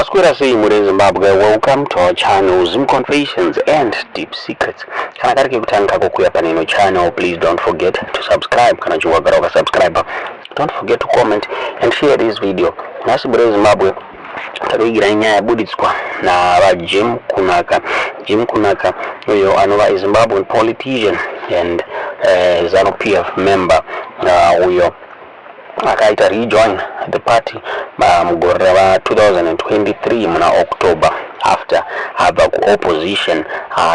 Masquera say in Zimbabwe, welcome to our channel, Zoom Confessions and Deep Secrets. Kana kari kutanga kukuya panino channel, please don't forget to subscribe. Kana chungwa garoka subscriber. Don't forget to comment and share this video. Nasi muri Zimbabwe, tabigira nyaya buditswa na ba Jim Kunaka, uyo anova Zimbabwean politician and ZANU-PF member uyo akaita rejoin the party mugore wa 2023 muna October after aba ku opposition.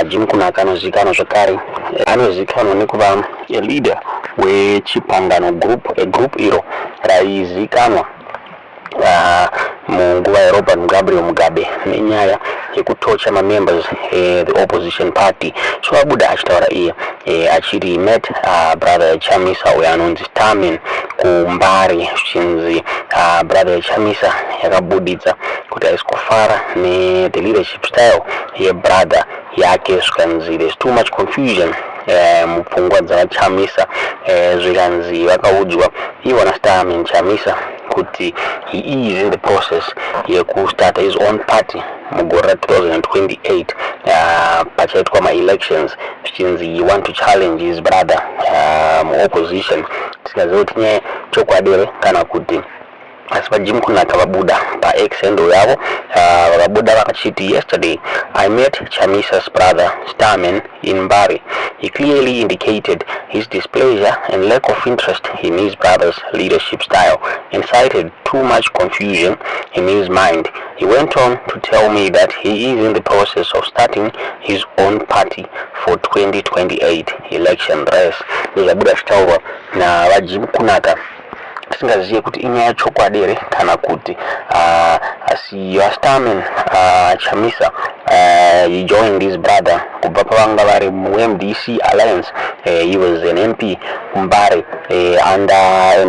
Jim Kunaka anozikana zvakare anozikanwa nekuva a leader wechipangano group iro raizikanwa munguva yaRobert Mugabe nenyaya yekutocha members the opposition party. So abuda achitaura iye achiri met brother Chamisa anonzi Starman kumbari zvichinzi brother Chamisa yakabuditsa kuti aisikufara the leadership style yebrother Yake. Zvikanzi there's too much confusion mupfungwa dzavachamisa, zvikanzi vakaudzwa ivona Starman Chamisa kuti he is in the process start his own party mugore 2028 pachaitwa ma-elections, zvichinzi he want to challenge his brother opposition. Tikaziva kuti nyaya chokwadere kana kuti asi Jim Kunaka vabuda pa-X handle yavo vabuda vakachiti, yesterday I met Chamisa's brother Starman in Bari. He clearly indicated his displeasure and lack of interest in his brother's leadership style and cited too much confusion in his mind. He went on to tell me that he is in the process of starting his own party for 2028 election race. Zabuda Zvataurwa na Jim Kunaka tisingaziye kuti inyaya chokwadere kana kuti asiya Starman Chamisa he joined his brother kubva pavanga vari MDC alliance. He was an MP Mbare under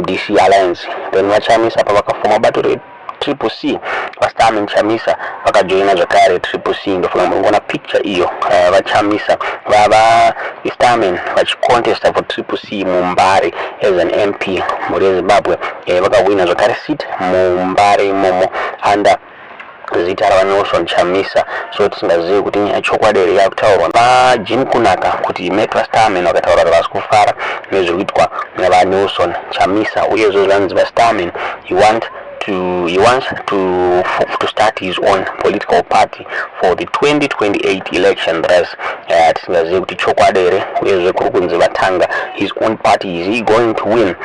MDC alliance. Then vachamisa pavakafoma bato Triple C Starman Chamisa vakajoina zvakare Triple C. Ndofuna mungona picture iyo vachamisa vava Starman vachicontesta for Triple C mumbare as an MP muri Zimbabwe. Vakawina zvakare seat mumbare imomo under zita ravanelson Chamisa. So tisingazivi kuti nyaya chokwadere yakutaurwa Jim Kunaka kuti metwa Starman vakataura kuti vasikufara nezviri kuitwa navanelson Chamisa. Uyezvo zvanzi vaStarman he wants to start his own political party for the 2028 election race. Tisingazivi kuti chokwadere uyezvo kuri kunzi vatanga his own party. Is he going to win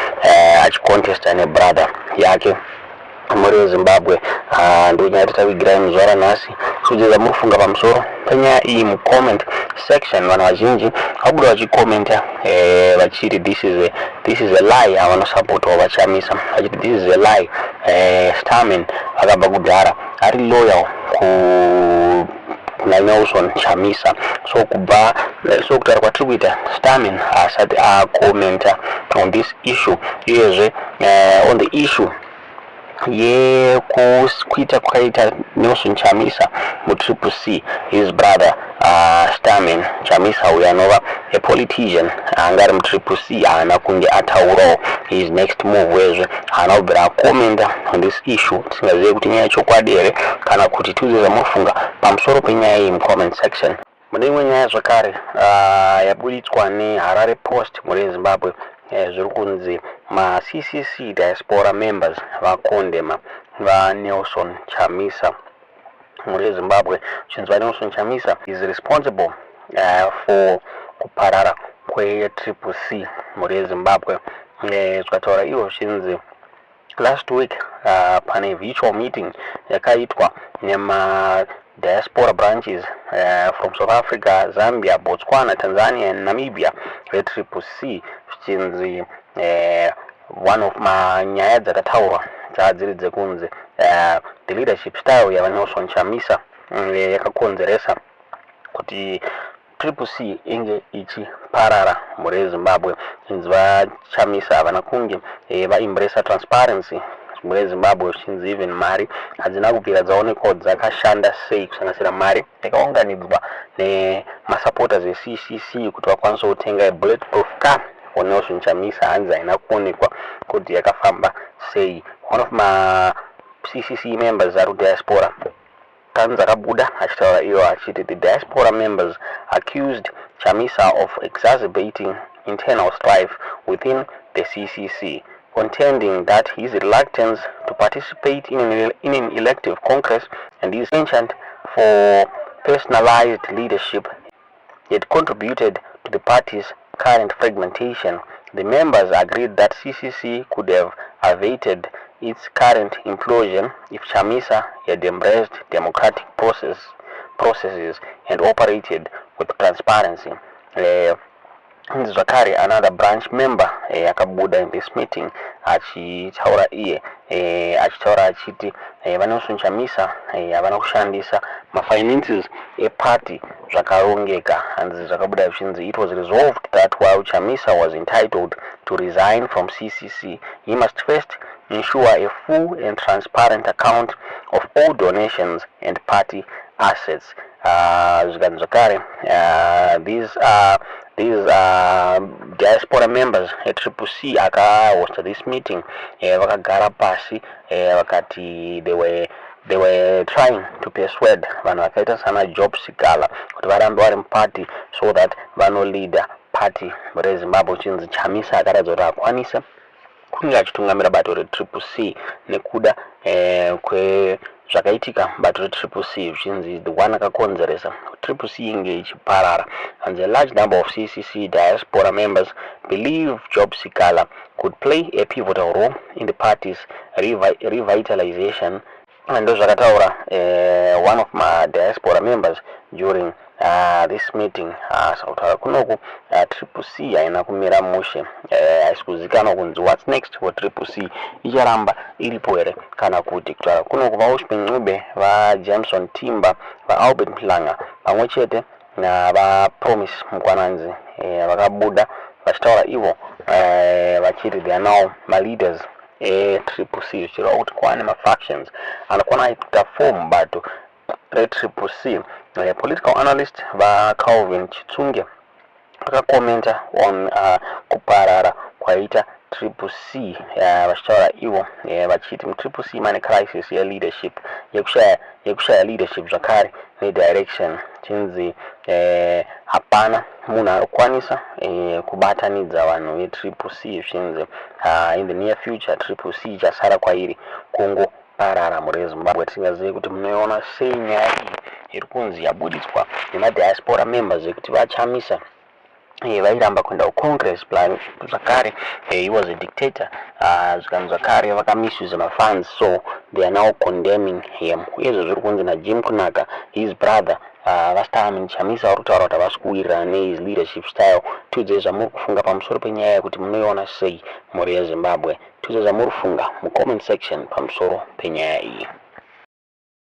achicontesta nebrother Yake muri Zimbabwe? Ndo nyaya tatavigirai muzvara nhasi. Sujeza murufunga pamusoro penyaya iyi mucomment section. Vanhu vazhinji vabuda vachikomenta vachiti this is a lie. Avanosapotwa vachamisa vachiti this is a lie. Starman akabva kudhara ari loyal kuna Nelson Chamisa. So kutaura kwatiri kuita Starman asati akomenta on this issue. Uyezve on the issue yekuita kwakaita Nelson Chamisa muTriple C, his brother Starman Chamisa uyo anova a politician angari muTriple C haana kunge ataurawo his next move. Wezve haana kubvira akomenta on this issue. Tisingazive kuti nyaya chokwadere kana kuti tiudzeza mufunga pamusoro penyaya iyi mucomment section. Mune imwe nyaya zvakare yabuditswa neHarare Post muri Zimbabwe, zviri kunzi ma-CCC diaspora members vakondema vaNelson Chamisa muri Zimbabwe. Zvichinzi vaNelson Chamisa is responsible for kuparara kweTriple C muri Zimbabwe. Zvakataura ivo zvichinzi last week pane virtual meeting yakaitwa nema diaspora branches from South Africa, Zambia, Botswana, Tanzania and Namibia Triple C. Zvichinzi one of manyaya dzakataurwa dzadziri dzekunzi the leadership style yavaNelson Chamisa yakakonzeresa kuti Triple C inge ichiparara muri Zimbabwe. Zvichinzi vaChamisa havana kunge vaembracea transparency muri Zimbabwe. Zvichinzi even mari hadzina kubvira dzaonekwa dzakashanda sei, kusanganisira mari yakaunganidzwa nemasupporters eCCC kuti vakwanise kutenga bulletproof car for Nelson Chamisa. Hanzi haina kuonekwa kuti yakafamba sei. One of my CCC members are diaspora Kanza Kabuda achitaura iyo achiti the diaspora members accused Chamisa of exacerbating internal strife within the CCC, contending that his reluctance to participate in an elective congress and his penchant for personalized leadership had contributed to the party's current fragmentation. The members agreed that CCC could have averted its current implosion if Chamisa had embraced democratic processes and operated with transparency. Zakari, another branch member, akabuda in this meeting, achitaura iye, achitaura achiti, vanonso Chamisa, vanakushandisa mafinances party zvakarongeka, and zvakabuda zvichinzi it was resolved that while Chamisa was entitled to resign from CCC, he must first ensure a full and transparent account of all donations and party assets. Zakari, these diaspora members at CCC hosted this meeting. Vakagara pasi, vakati they were trying to persuade vanhu vakaita sana Job Sikala kuti varambe vari muparty so that vanoleader party reZimbabwe chinzi Chamisa akaratidza kuti akwanisa kunge achitungamira bato reCCC nekuda zvakaitika bato reCCC zvichinzi the one akakonzeresa CCC inge ichiparara, and a large number of CCC diaspora members believe Job Sikala could play a pivotal role in the party's revitalization. And those are one of my diaspora members during this meeting. Kunoku CCC aina kumira mushe asikuzikana kunzi what's next for CCC icharamba iripo ere kana kuti kutaura kunoku vaUspen Ncube, vaJameson Timba, vaAlbert Mhlanga pamwe chete navaPromise Mkwananzi vakabuda vachitaura ivo vachiti they are now my leaders CCC zvichireva kuti kwane mafactions anokwana kuita form bato reCCC. Political analyst vaCalvin Chitsunge vakakomenta on kuparara kwaita CCC vachitaura ivo vachiti muCCC mane crisis yeleadership yekushaya leadership zvakare nedirection chinzi hapana munhu anokwanisa kubatanidza vanhu veCCC zvinzi in the near future CCC ichasara kwairi kungoparara mureZimbabwe. Tingazive kuti munoiona sei nyaya iyi iri kunzi yabuditswa nemadiaspora members ekuti vaChamisa vairamba kuenda kucongress plan zvakare he was a dictator zvikanzi zvakare vakamisuse mafunds so they are now condemning him. Uyezve zviri kunzi naJim Kunaka his brother vaStarman Chamisa vari kutaura kuti havasi kuwirirana nehis leadership style. Tiudze zvamuri kufunga pamusoro penyaya yekuti munoiona sei mhuri yeZimbabwe. Tiudze zvamuri kufunga mucomment section pamusoro penyaya iyi.